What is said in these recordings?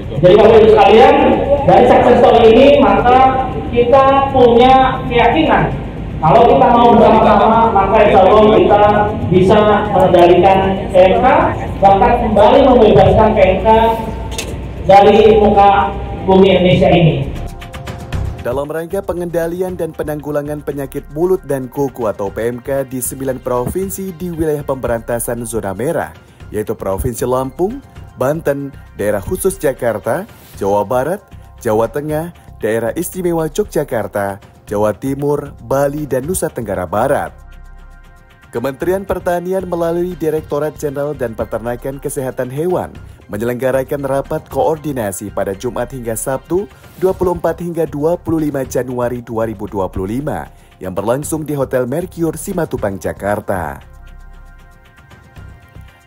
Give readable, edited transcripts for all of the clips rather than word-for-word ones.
Jadi Bapak Ibu sekalian, dari success story ini maka kita punya keyakinan kalau kita mau bersama-sama maka insya Allah kita bisa mengendalikan PMK, bahkan kembali membebaskan PMK dari muka bumi Indonesia ini. Dalam rangka pengendalian dan penanggulangan penyakit mulut dan kuku atau PMK di 9 provinsi di wilayah pemberantasan zona merah, yaitu Provinsi Lampung, Banten, Daerah Khusus Jakarta, Jawa Barat, Jawa Tengah, Daerah Istimewa Yogyakarta, Jawa Timur, Bali, dan Nusa Tenggara Barat. Kementerian Pertanian melalui Direktorat Jenderal dan Peternakan Kesehatan Hewan menyelenggarakan rapat koordinasi pada Jumat hingga Sabtu 24 hingga 25 Januari 2025 yang berlangsung di Hotel Mercure Simatupang, Jakarta.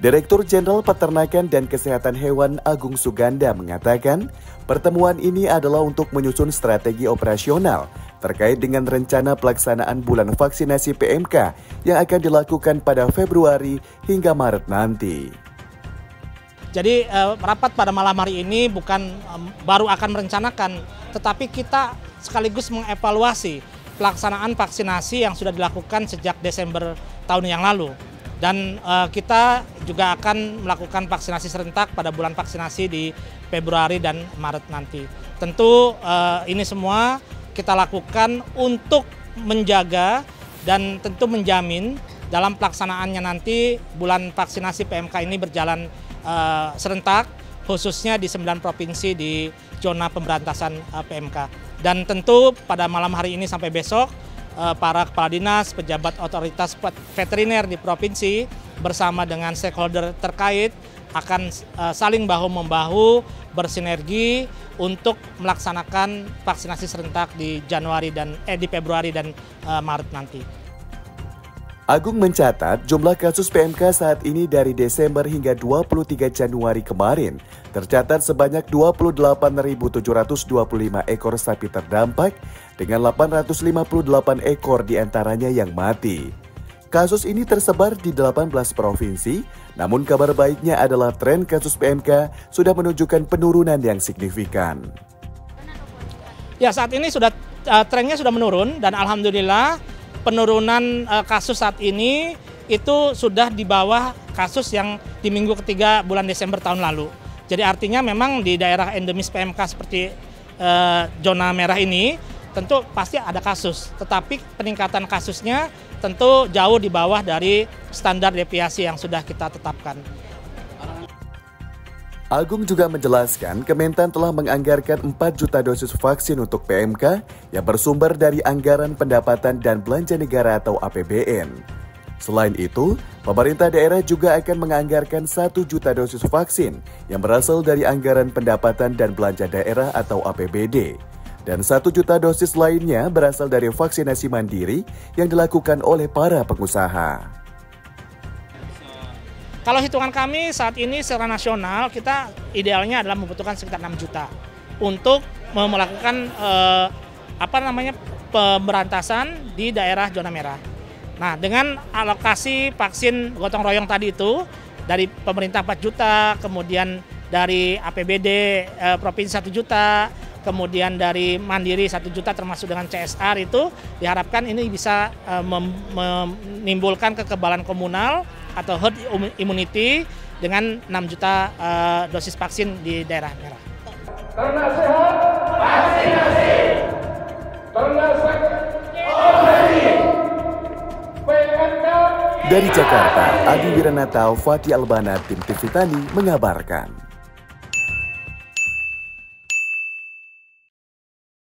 Direktur Jenderal Peternakan dan Kesehatan Hewan Agung Suganda mengatakan, pertemuan ini adalah untuk menyusun strategi operasional terkait dengan rencana pelaksanaan bulan vaksinasi PMK yang akan dilakukan pada Februari hingga Maret nanti. Jadi rapat pada malam hari ini bukan baru akan merencanakan, tetapi kita sekaligus mengevaluasi pelaksanaan vaksinasi yang sudah dilakukan sejak Desember tahun yang lalu. Dan kita juga akan melakukan vaksinasi serentak pada bulan vaksinasi di Februari dan Maret nanti. Tentu ini semua kita lakukan untuk menjaga dan tentu menjamin dalam pelaksanaannya nanti bulan vaksinasi PMK ini berjalan serentak, khususnya di 9 provinsi di zona pemberantasan PMK. Dan tentu pada malam hari ini sampai besok, para kepala dinas, pejabat otoritas veteriner di provinsi bersama dengan stakeholder terkait akan saling bahu-membahu bersinergi untuk melaksanakan vaksinasi serentak di Februari dan Maret nanti. Agung mencatat jumlah kasus PMK saat ini dari Desember hingga 23 Januari kemarin tercatat sebanyak 28.725 ekor sapi terdampak dengan 858 ekor diantaranya yang mati. Kasus ini tersebar di 18 provinsi, namun kabar baiknya adalah tren kasus PMK sudah menunjukkan penurunan yang signifikan. Ya, saat ini trennya sudah menurun dan alhamdulillah penurunan kasus saat ini itu sudah di bawah kasus yang di minggu ketiga bulan Desember tahun lalu. Jadi artinya memang di daerah endemis PMK seperti zona merah ini tentu pasti ada kasus, tetapi peningkatan kasusnya tentu jauh di bawah dari standar deviasi yang sudah kita tetapkan. Agung juga menjelaskan Kementan telah menganggarkan 4 juta dosis vaksin untuk PMK yang bersumber dari anggaran pendapatan dan belanja negara atau APBN. Selain itu, pemerintah daerah juga akan menganggarkan 1 juta dosis vaksin yang berasal dari anggaran pendapatan dan belanja daerah atau APBD. Dan 1 juta dosis lainnya berasal dari vaksinasi mandiri yang dilakukan oleh para pengusaha. Kalau hitungan kami saat ini secara nasional kita idealnya adalah membutuhkan sekitar 6 juta untuk melakukan pemberantasan di daerah zona merah. Nah, dengan alokasi vaksin gotong royong tadi itu dari pemerintah 4 juta, kemudian dari APBD provinsi 1 juta, kemudian dari mandiri 1 juta termasuk dengan CSR itu diharapkan ini bisa menimbulkan kekebalan komunal atau herd immunity dengan 6 juta dosis vaksin di daerah merah. Karena sehat, vaksinasi. Karena sakit, obati. PMK. Dari Jakarta, Adi Wiranata, Fatih Albana, Tim TV Tani mengabarkan.